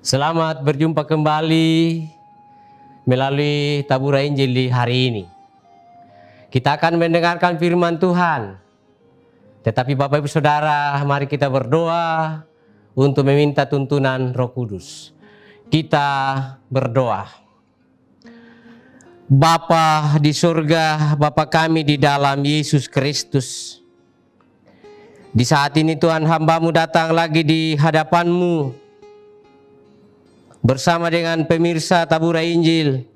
Selamat berjumpa kembali melalui taburan Injil di hari ini. Kita akan mendengarkan firman Tuhan. Tetapi Bapak Ibu Saudara, mari kita berdoa untuk meminta tuntunan Roh Kudus. Kita berdoa. Bapa di surga, Bapa kami di dalam Yesus Kristus. Di saat ini Tuhan, hamba-Mu datang lagi di hadapan-Mu bersama dengan pemirsa taburan Injil.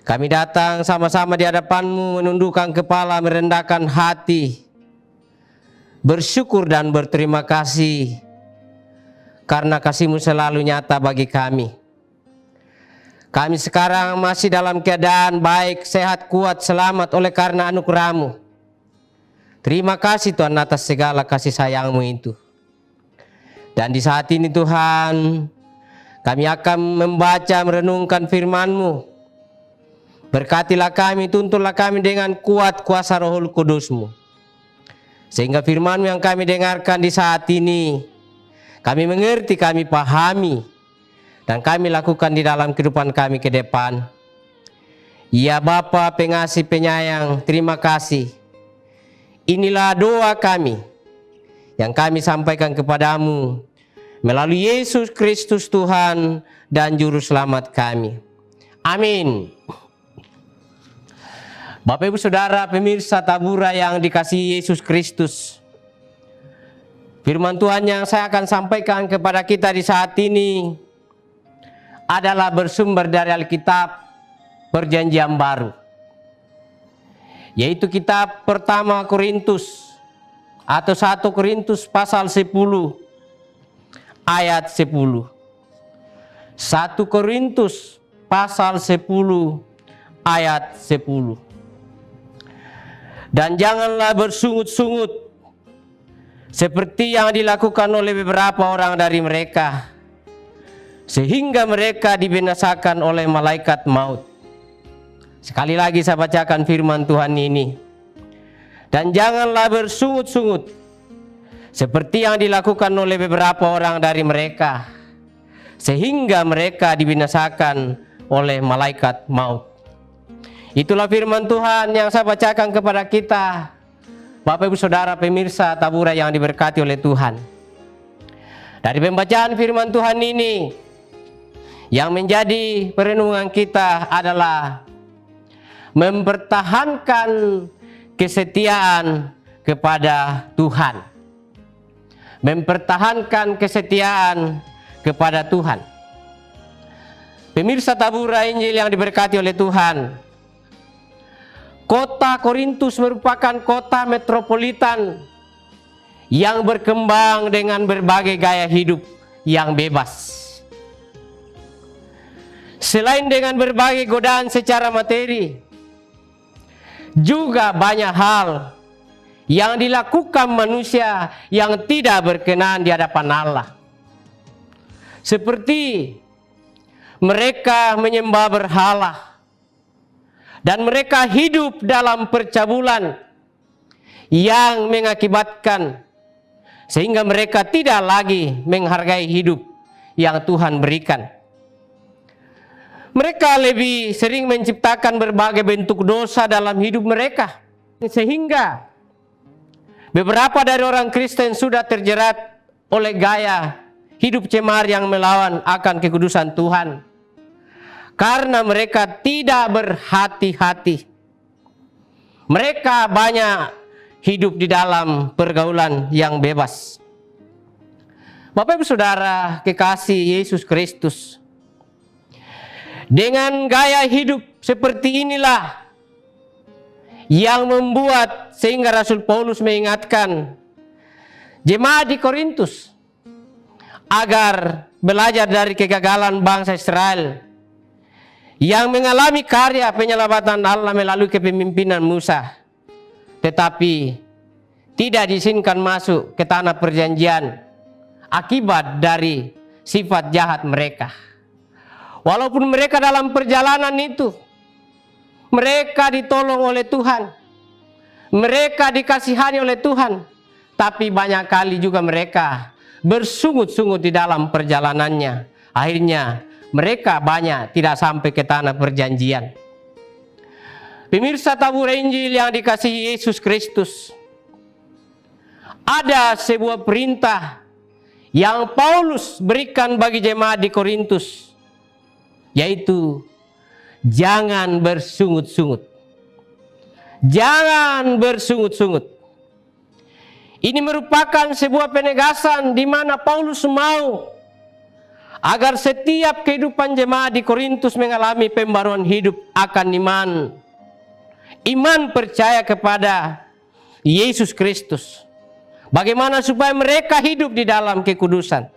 Kami datang sama-sama di hadapan-Mu, menundukkan kepala, merendahkan hati, bersyukur dan berterima kasih karena kasih-Mu selalu nyata bagi kami. Kami sekarang masih dalam keadaan baik, sehat, kuat, selamat oleh karena anugerah-Mu. Terima kasih Tuhan atas segala kasih sayang-Mu itu. Dan di saat ini Tuhan, kami akan membaca, merenungkan firman-Mu. Berkatilah kami, tuntunlah kami dengan kuat kuasa Roh Kudus-Mu. Sehingga firman-Mu yang kami dengarkan di saat ini, kami mengerti, kami pahami, dan kami lakukan di dalam kehidupan kami ke depan. Ya Bapa pengasih penyayang, terima kasih. Inilah doa kami yang kami sampaikan kepadamu melalui Yesus Kristus Tuhan dan Juru Selamat kami. Amin. Bapak Ibu Saudara pemirsa tabura yang dikasihi Yesus Kristus. Firman Tuhan yang saya akan sampaikan kepada kita di saat ini adalah bersumber dari Alkitab Perjanjian Baru. Yaitu kitab pertama Korintus atau 1 Korintus pasal 10 ayat 10. 1 Korintus pasal 10 ayat 10. Dan janganlah bersungut-sungut seperti yang dilakukan oleh beberapa orang dari mereka, sehingga mereka dibinasakan oleh malaikat maut. Sekali lagi saya bacakan firman Tuhan ini. Dan janganlah bersungut-sungut seperti yang dilakukan oleh beberapa orang dari mereka, sehingga mereka dibinasakan oleh malaikat maut. Itulah firman Tuhan yang saya bacakan kepada kita, Bapak Ibu Saudara pemirsa tabura yang diberkati oleh Tuhan. Dari pembacaan firman Tuhan ini, yang menjadi perenungan kita adalah mempertahankan kesetiaan kepada Tuhan. Mempertahankan kesetiaan kepada Tuhan. Pemirsa tabura Injil yang diberkati oleh Tuhan, kota Korintus merupakan kota metropolitan yang berkembang dengan berbagai gaya hidup yang bebas. Selain dengan berbagai godaan secara materi, juga banyak hal yang dilakukan manusia yang tidak berkenan di hadapan Allah. Seperti mereka menyembah berhala, dan mereka hidup dalam percabulan yang mengakibatkan sehingga mereka tidak lagi menghargai hidup yang Tuhan berikan. Mereka lebih sering menciptakan berbagai bentuk dosa dalam hidup mereka, sehingga beberapa dari orang Kristen sudah terjerat oleh gaya hidup cemar yang melawan akan kekudusan Tuhan, karena mereka tidak berhati-hati. Mereka banyak hidup di dalam pergaulan yang bebas. Bapak Ibu Saudara kekasih Yesus Kristus, dengan gaya hidup seperti inilah yang membuat sehingga Rasul Paulus mengingatkan jemaat di Korintus agar belajar dari kegagalan bangsa Israel yang mengalami karya penyelamatan Allah melalui kepemimpinan Musa, tetapi tidak diizinkan masuk ke tanah perjanjian akibat dari sifat jahat mereka. Walaupun mereka dalam perjalanan itu, mereka ditolong oleh Tuhan, mereka dikasihani oleh Tuhan, tapi banyak kali juga mereka bersungut-sungut di dalam perjalanannya. Akhirnya mereka banyak tidak sampai ke tanah perjanjian. Pemirsa tabur Injil yang dikasihi Yesus Kristus, ada sebuah perintah yang Paulus berikan bagi jemaat di Korintus, yaitu jangan bersungut-sungut. Jangan bersungut-sungut. Ini merupakan sebuah penegasan di mana Paulus mau agar setiap kehidupan jemaat di Korintus mengalami pembaruan hidup akan iman. Iman percaya kepada Yesus Kristus. Bagaimana supaya mereka hidup di dalam kekudusan.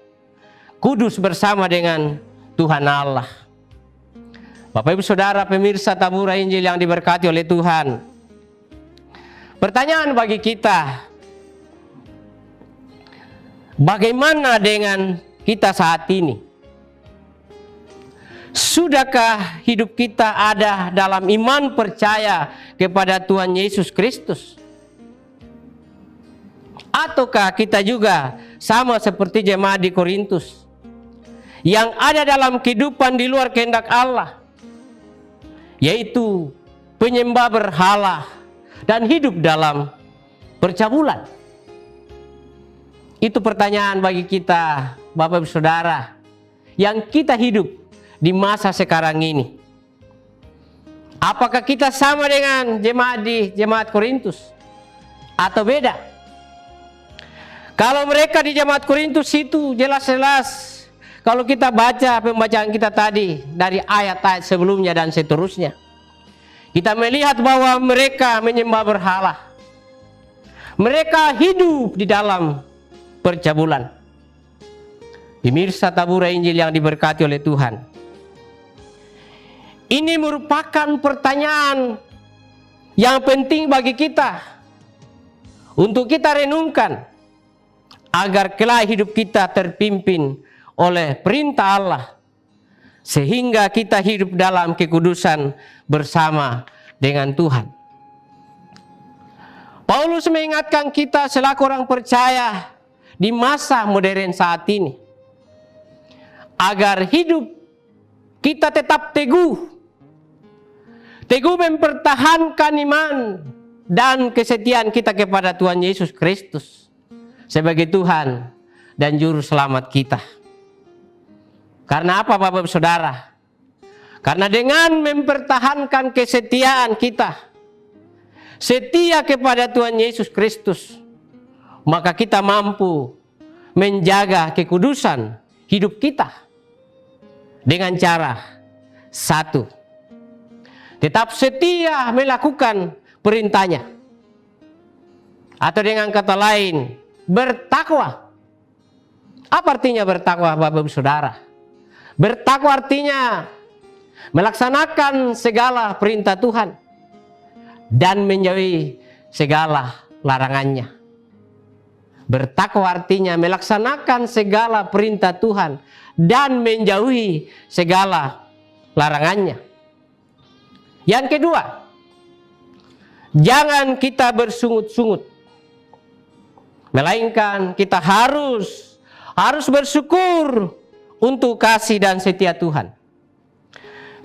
Kudus bersama dengan Tuhan Allah. Bapak Ibu Saudara pemirsa tabur Injil yang diberkati oleh Tuhan. Pertanyaan bagi kita, bagaimana dengan kita saat ini? Sudahkah hidup kita ada dalam iman percaya kepada Tuhan Yesus Kristus? Ataukah kita juga sama seperti jemaat di Korintus yang ada dalam kehidupan di luar kehendak Allah, yaitu penyembah berhala dan hidup dalam percabulan? Itu pertanyaan bagi kita, Bapak Ibu Saudara, yang kita hidup di masa sekarang ini. Apakah kita sama dengan jemaat Korintus atau beda? Kalau mereka di jemaat Korintus itu jelas-jelas, kalau kita baca pembacaan kita tadi dari ayat-ayat sebelumnya dan seterusnya, kita melihat bahwa mereka menyembah berhala. Mereka hidup di dalam percabulan. Pemirsa tabur Injil yang diberkati oleh Tuhan, ini merupakan pertanyaan yang penting bagi kita untuk kita renungkan, agar kelak hidup kita terpimpin oleh perintah Allah, sehingga kita hidup dalam kekudusan bersama dengan Tuhan. Paulus mengingatkan kita selaku orang percaya di masa modern saat ini, agar hidup kita tetap teguh mempertahankan iman dan kesetiaan kita kepada Tuhan Yesus Kristus sebagai Tuhan dan Juru Selamat kita. Karena apa Bapak Saudara? Karena dengan mempertahankan kesetiaan kita, setia kepada Tuhan Yesus Kristus, maka kita mampu menjaga kekudusan hidup kita dengan cara satu, tetap setia melakukan perintahnya, atau dengan kata lain, bertakwa. Apa artinya bertakwa Bapak Ibu Saudara? Bertakwa artinya melaksanakan segala perintah Tuhan dan menjauhi segala larangannya. Bertakwa artinya melaksanakan segala perintah Tuhan dan menjauhi segala larangannya. Yang kedua, jangan kita bersungut-sungut, melainkan kita harus bersyukur untuk kasih dan setia Tuhan.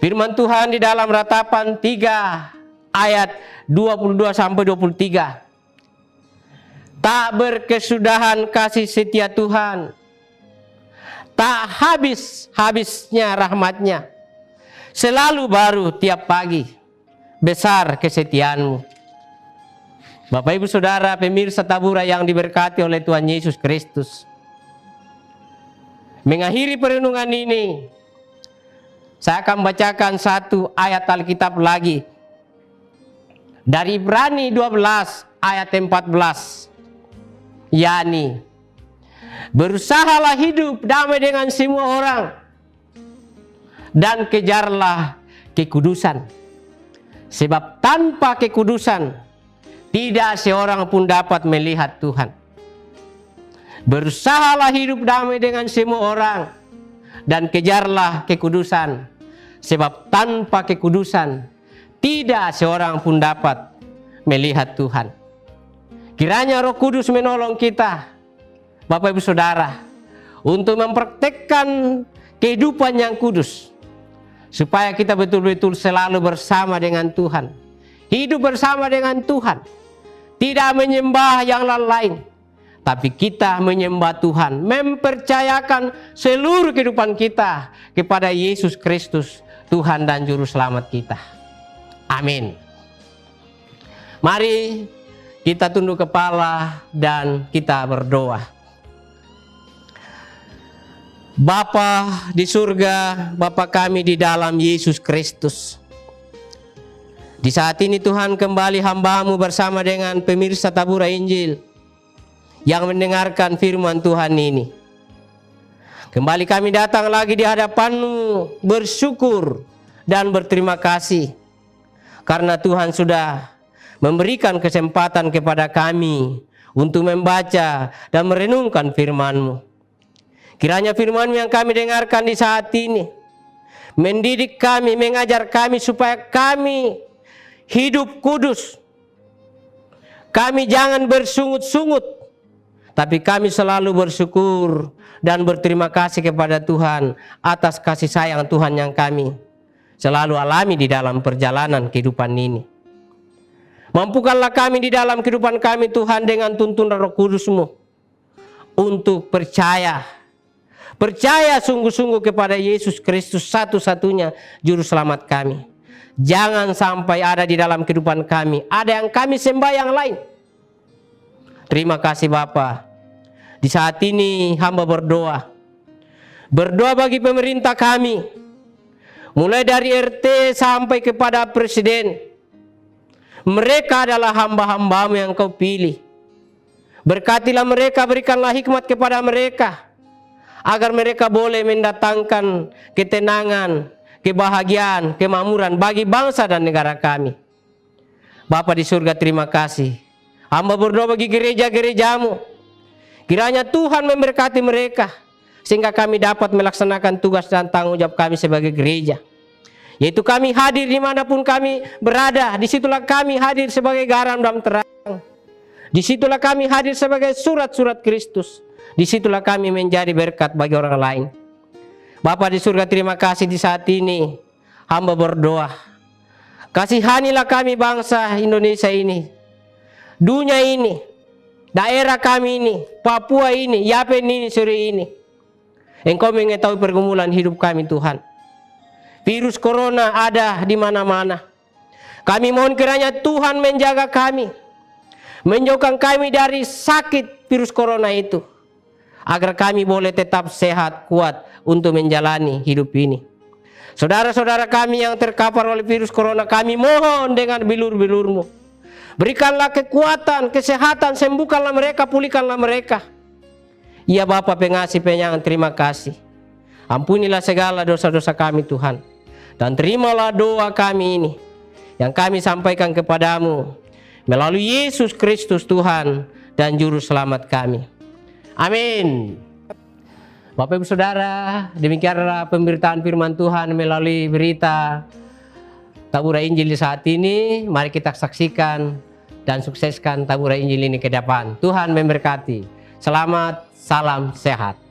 Firman Tuhan di dalam Ratapan 3 ayat 22-23. Tak berkesudahan kasih setia Tuhan, tak habis-habisnya rahmatnya, selalu baru tiap pagi, besar kesetiaanmu. Bapak Ibu Saudara pemirsa tabura yang diberkati oleh Tuhan Yesus Kristus, mengakhiri perenungan ini, saya akan bacakan satu ayat Alkitab lagi dari Ibrani 12 ayat 14, yakni berusahalah hidup damai dengan semua orang dan kejarlah kekudusan, sebab tanpa kekudusan tidak seorang pun dapat melihat Tuhan. Berusahalah hidup damai dengan semua orang dan kejarlah kekudusan, sebab tanpa kekudusan tidak seorang pun dapat melihat Tuhan. Kiranya Roh Kudus menolong kita, Bapak Ibu Saudara, untuk mempraktekkan kehidupan yang kudus, supaya kita betul-betul selalu bersama dengan Tuhan, hidup bersama dengan Tuhan, tidak menyembah yang lain, tapi kita menyembah Tuhan, mempercayakan seluruh kehidupan kita kepada Yesus Kristus, Tuhan dan Juru Selamat kita. Amin. Mari kita tunduk kepala dan kita berdoa. Bapa di surga, Bapa kami di dalam Yesus Kristus, di saat ini Tuhan kembali hamba-Mu bersama dengan pemirsa Tabura Injil yang mendengarkan firman Tuhan ini. Kembali kami datang lagi di hadapan-Mu bersyukur dan berterima kasih karena Tuhan sudah memberikan kesempatan kepada kami untuk membaca dan merenungkan firman-Mu. Kiranya firman-Mu yang kami dengarkan di saat ini mendidik kami, mengajar kami supaya kami hidup kudus. Kami jangan bersungut-sungut, tapi kami selalu bersyukur dan berterima kasih kepada Tuhan atas kasih sayang Tuhan yang kami selalu alami di dalam perjalanan kehidupan ini. Mampukanlah kami di dalam kehidupan kami Tuhan dengan tuntunan Roh Kudus-Mu untuk percaya sungguh-sungguh kepada Yesus Kristus satu-satunya Juru Selamat kami. Jangan sampai ada di dalam kehidupan kami ada yang kami sembah yang lain. Terima kasih Bapa. Di saat ini hamba berdoa bagi pemerintah kami, mulai dari RT sampai kepada Presiden. Mereka adalah hamba-hamba-Mu yang Kau pilih. Berkatilah mereka, berikanlah hikmat kepada mereka, agar mereka boleh mendatangkan ketenangan, kebahagiaan, kemakmuran bagi bangsa dan negara kami. Bapa di surga, terima kasih. Hamba berdoa bagi gereja-gereja-Mu. Kiranya Tuhan memberkati mereka, sehingga kami dapat melaksanakan tugas dan tanggung jawab kami sebagai gereja. Yaitu kami hadir dimanapun kami berada, disitulah kami hadir sebagai garam dan terang. Disitulah kami hadir sebagai surat-surat Kristus. Disitulah kami menjadi berkat bagi orang lain. Bapa di surga, terima kasih di saat ini hamba berdoa. Kasihanilah kami bangsa Indonesia ini, dunia ini, daerah kami ini, Papua ini, Yapen ini, Suri ini. Engkau mengetahui pergumulan hidup kami Tuhan. Virus corona ada di mana-mana. Kami mohon kiranya Tuhan menjaga kami, menjauhkan kami dari sakit virus corona itu, agar kami boleh tetap sehat, kuat untuk menjalani hidup ini. Saudara-saudara kami yang terkapar oleh virus corona, kami mohon dengan bilur-bilur-Mu, berikanlah kekuatan, kesehatan, sembuhkanlah mereka, pulihkanlah mereka. Ya Bapa pengasih penyayang, terima kasih. Ampunilah segala dosa-dosa kami Tuhan. Dan terimalah doa kami ini yang kami sampaikan kepadamu melalui Yesus Kristus Tuhan dan Juru Selamat kami. Amin. Bapak Ibu Saudara, demikianlah pemberitaan firman Tuhan melalui berita Tabura Injil di saat ini. Mari kita saksikan dan sukseskan Tabura Injil ini ke depan. Tuhan memberkati. Selamat, salam sehat.